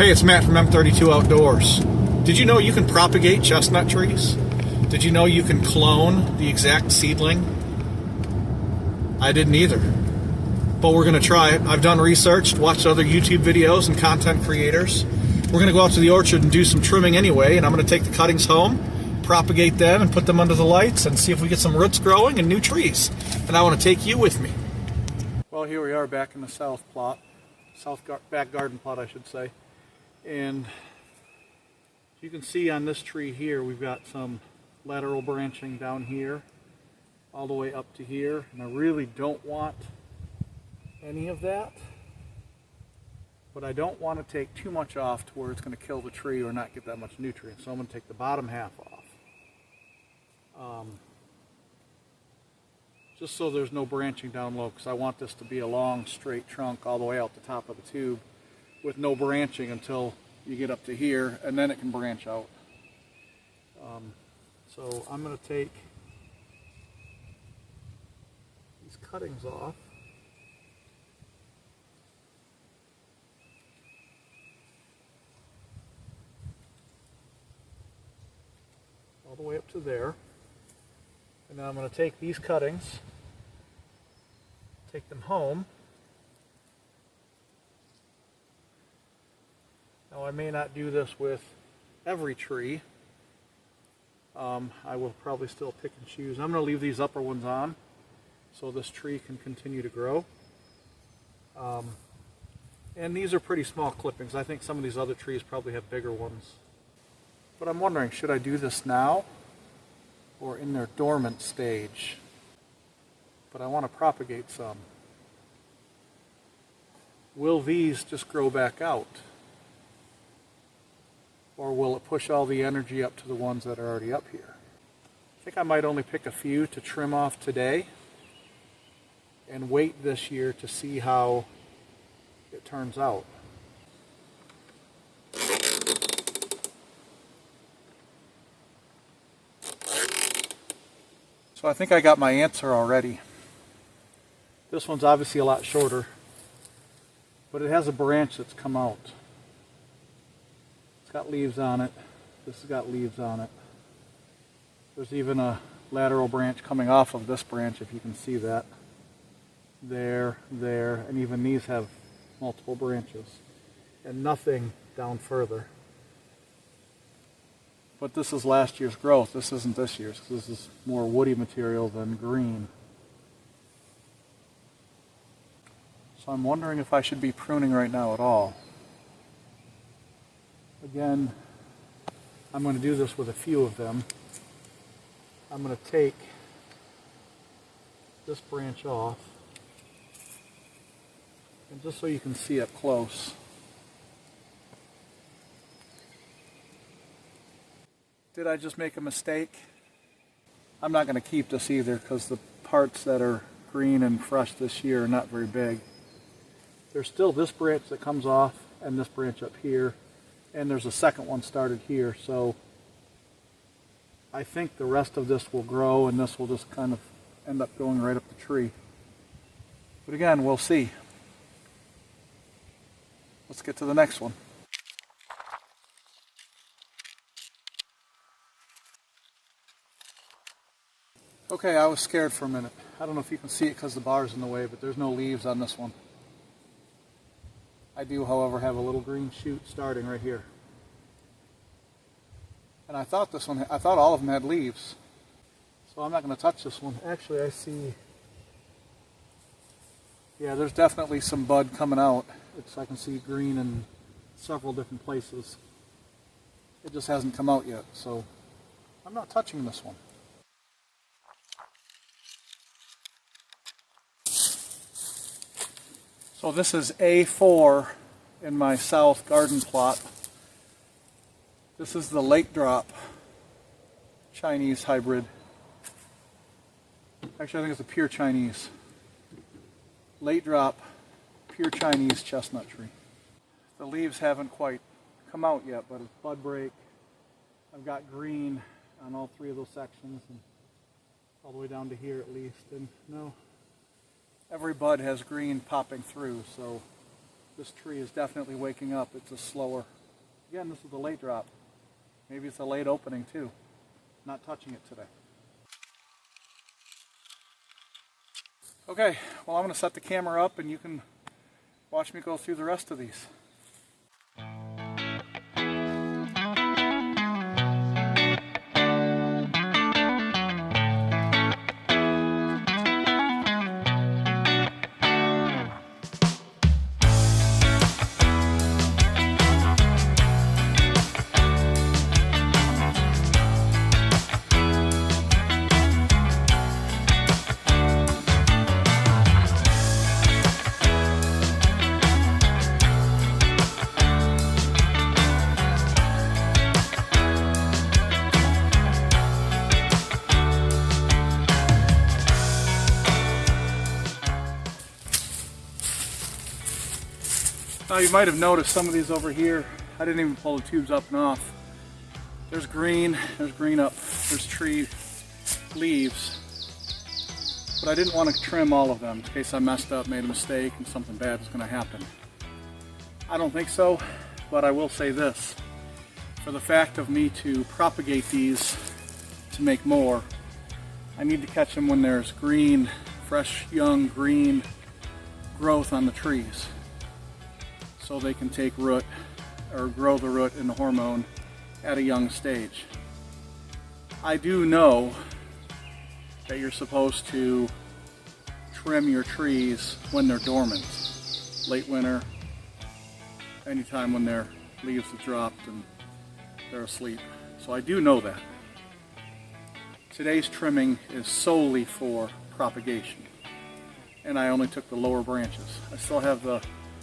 Hey, it's Matt from M32 Outdoors. Did you know you can propagate chestnut trees? Did you know you can clone the exact seedling? I didn't either. But we're going to try it. I've done research, watched other YouTube videos and content creators. We're going to go out to the orchard and do some trimming anyway, and I'm going to take the cuttings home, propagate them, and put them under the lights and see if we get some roots growing and new trees. And I want to take you with me. Well, here we are back in the back garden plot, I should say. And you can see on this tree here, we've got some lateral branching down here, all the way up to here. And I really don't want any of that, but I don't want to take too much off to where it's going to kill the tree or not get that much nutrient. So I'm going to take the bottom half off. Just so there's no branching down low, because I want this to be a long straight trunk all the way out the top of the tube with no branching until you get up to here, and then it can branch out. So I'm going to take these cuttings off. All the way up to there. And now I'm going to take these cuttings, take them home. Now I may not do this with every tree. I will probably still pick and choose. I'm going to leave these upper ones on so this tree can continue to grow. And these are pretty small clippings. I think some of these other trees probably have bigger ones. But I'm wondering, should I do this now or in their dormant stage? But I want to propagate some. Will these just grow back out? Or will it push all the energy up to the ones that are already up here? I think I might only pick a few to trim off today and wait this year to see how it turns out. So I think I got my answer already. This one's obviously a lot shorter, but it has a branch that's come out. It's got leaves on it. This has got leaves on it. There's even a lateral branch coming off of this branch, if you can see that. There, and even these have multiple branches. And nothing down further. But this is last year's growth. This isn't this year's. This is more woody material than green. So I'm wondering if I should be pruning right now at all. Again, I'm going to do this with a few of them. I'm going to take this branch off. And just so you can see up close. Did I just make a mistake? I'm not going to keep this either because the parts that are green and fresh this year are not very big. There's still this branch that comes off and this branch up here, and there's a second one started here, so I think the rest of this will grow and this will just kind of end up going right up the tree. But again, we'll see. Let's get to the next one. Okay, I was scared for a minute. I don't know if you can see it because the bar's in the way, but there's no leaves on this one. I do, however, have a little green shoot starting right here. And I thought all of them had leaves. So I'm not going to touch this one. Actually, I see, yeah, there's definitely some bud coming out. I can see green in several different places. It just hasn't come out yet, so I'm not touching this one. So this is A4 in my south garden plot. This is the late drop Chinese hybrid. Actually, I think it's a pure Chinese. Late drop, pure Chinese chestnut tree. The leaves haven't quite come out yet, but it's bud break. I've got green on all three of those sections, and all the way down to here at least. And no, every bud has green popping through, so This tree is definitely waking up. It's a slower, again, this is a late drop. Maybe it's a late opening too. Not touching it today. Okay, well, I'm going to set the camera up and you can watch me go through the rest of these. Now you might have noticed some of these over here, I didn't even pull the tubes up and off. There's green up, there's tree leaves. But I didn't want to trim all of them in case I messed up, made a mistake, and something bad was going to happen. I don't think so, but I will say this. For the fact of me to propagate these to make more, I need to catch them when there's green, fresh, young, green growth on the trees, so they can take root or grow the root in the hormone at a young stage. I do know that you're supposed to trim your trees when they're dormant, late winter, anytime when their leaves have dropped and they're asleep. So I do know that. Today's trimming is solely for propagation, and I only took the lower branches. I still have the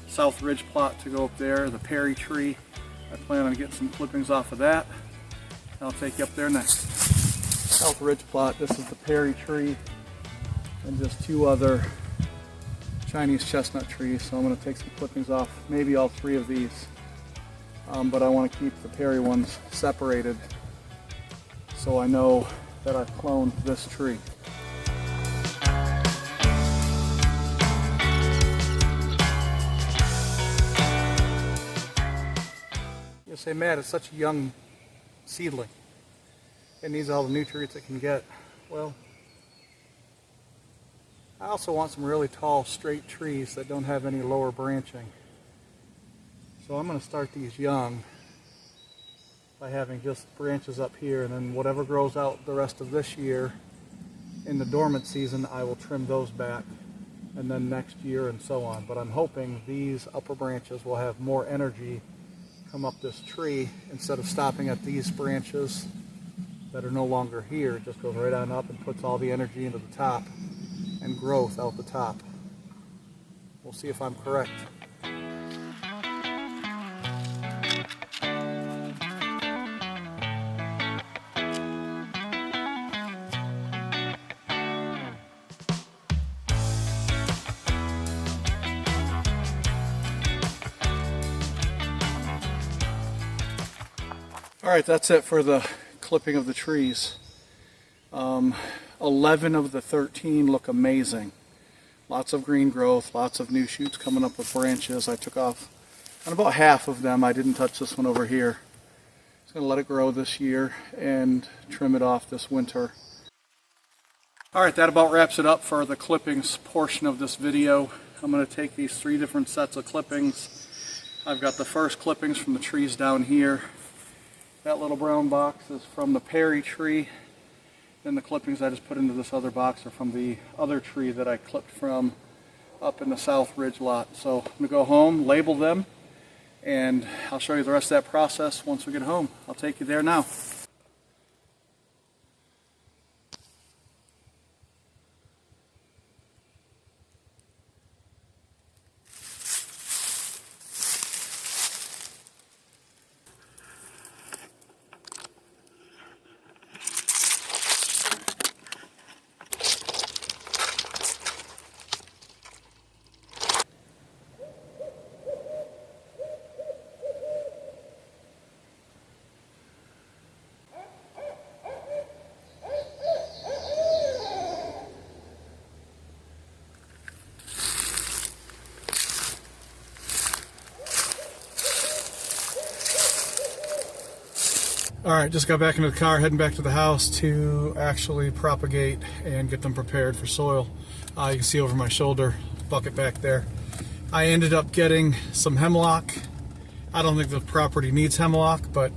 South Ridge plot to go up there, the Perry tree. I plan on getting some clippings off of that. I'll take you up there next. South Ridge plot, this is the Perry tree and just two other Chinese chestnut trees. So I'm going to take some clippings off, maybe all three of these. But I want to keep the Perry ones separated so I know that I've cloned this tree. You say, Matt, it's such a young seedling. It needs all the nutrients it can get. Well, I also want some really tall, straight trees that don't have any lower branching. So I'm going to start these young by having just branches up here, and then whatever grows out the rest of this year in the dormant season, I will trim those back, and then next year and so on. But I'm hoping these upper branches will have more energy come up this tree instead of stopping at these branches that are no longer here. It just goes right on up and puts all the energy into the top and growth out the top. We'll see if I'm correct. Alright, that's it for the clipping of the trees. 11 of the 13 look amazing. Lots of green growth, lots of new shoots coming up with branches. I took off on about half of them. I didn't touch this one over here. Just going to let it grow this year and trim it off this winter. Alright, that about wraps it up for the clippings portion of this video. I'm going to take these three different sets of clippings. I've got the first clippings from the trees down here. That little brown box is from the Perry tree. Then the clippings I just put into this other box are from the other tree that I clipped from up in the South Ridge lot. So I'm going to go home, label them, and I'll show you the rest of that process once we get home. I'll take you there now. Alright, just got back into the car, heading back to the house to actually propagate and get them prepared for soil. You can see over my shoulder, bucket back there. I ended up getting some hemlock. I don't think the property needs hemlock, but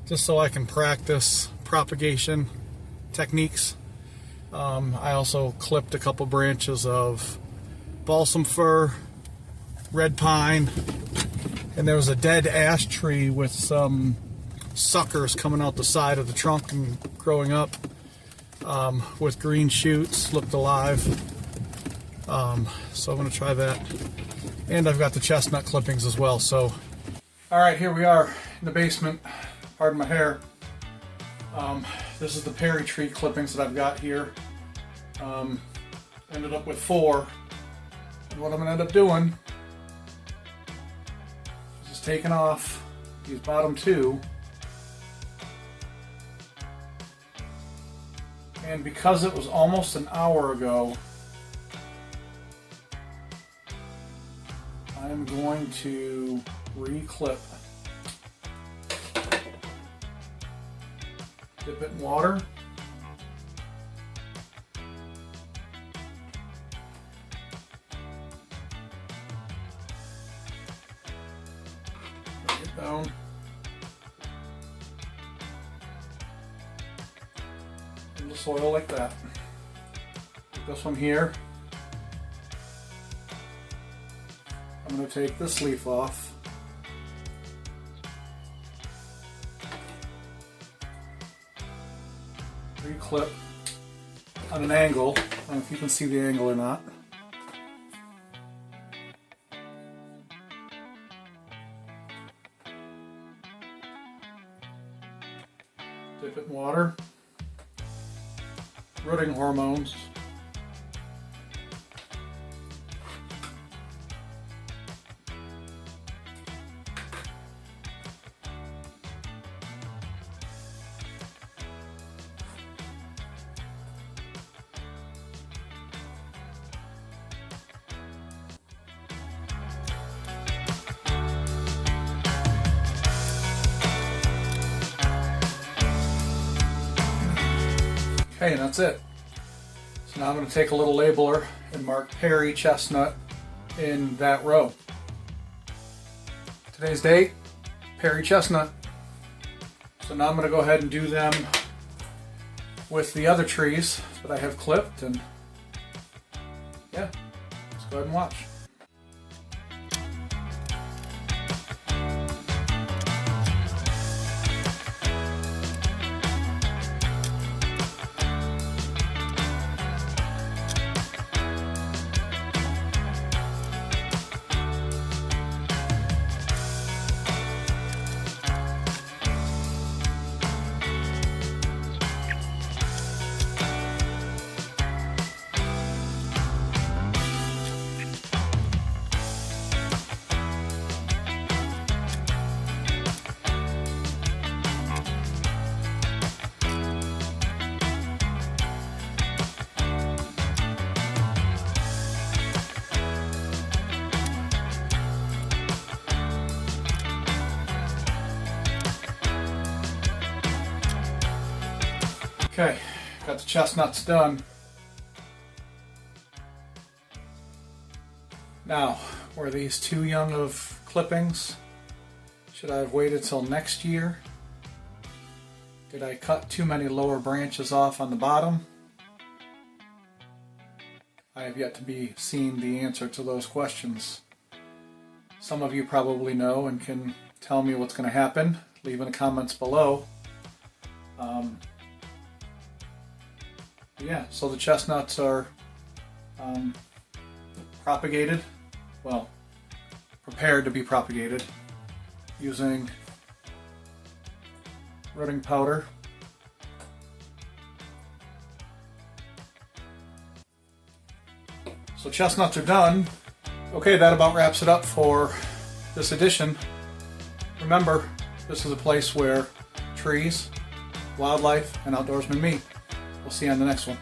just so I can practice propagation techniques. I also clipped a couple branches of balsam fir, red pine, and there was a dead ash tree with some suckers coming out the side of the trunk and growing up with green shoots, looked alive. So I'm going to try that. And I've got the chestnut clippings as well. So, alright, here we are in the basement. Pardon my hair. This is the Perry tree clippings that I've got here. Ended up with 4. And what I'm going to end up doing is just taking off these bottom 2. And because it was almost an hour ago, I'm going to re-clip. Dip it in water. Bring it down. In the soil like that. Take this one here. I'm going to take this leaf off. Re-clip on an angle. I don't know if you can see the angle or not. Dip it in water. Rooting hormones. Okay, and that's it. So now I'm going to take a little labeler and mark Perry chestnut in that row. Today's date, Perry chestnut. So now I'm going to go ahead and do them with the other trees that I have clipped, and yeah, let's go ahead and watch. Okay, got the chestnuts done. Now, were these too young of clippings? Should I have waited till next year? Did I cut too many lower branches off on the bottom? I have yet to be seen the answer to those questions. Some of you probably know and can tell me what's going to happen. Leave in the comments below. Yeah, so the chestnuts are propagated, well, prepared to be propagated using rooting powder. So chestnuts are done. Okay, that about wraps it up for this edition. Remember, this is a place where trees, wildlife, and outdoorsmen meet. We'll see you on the next one.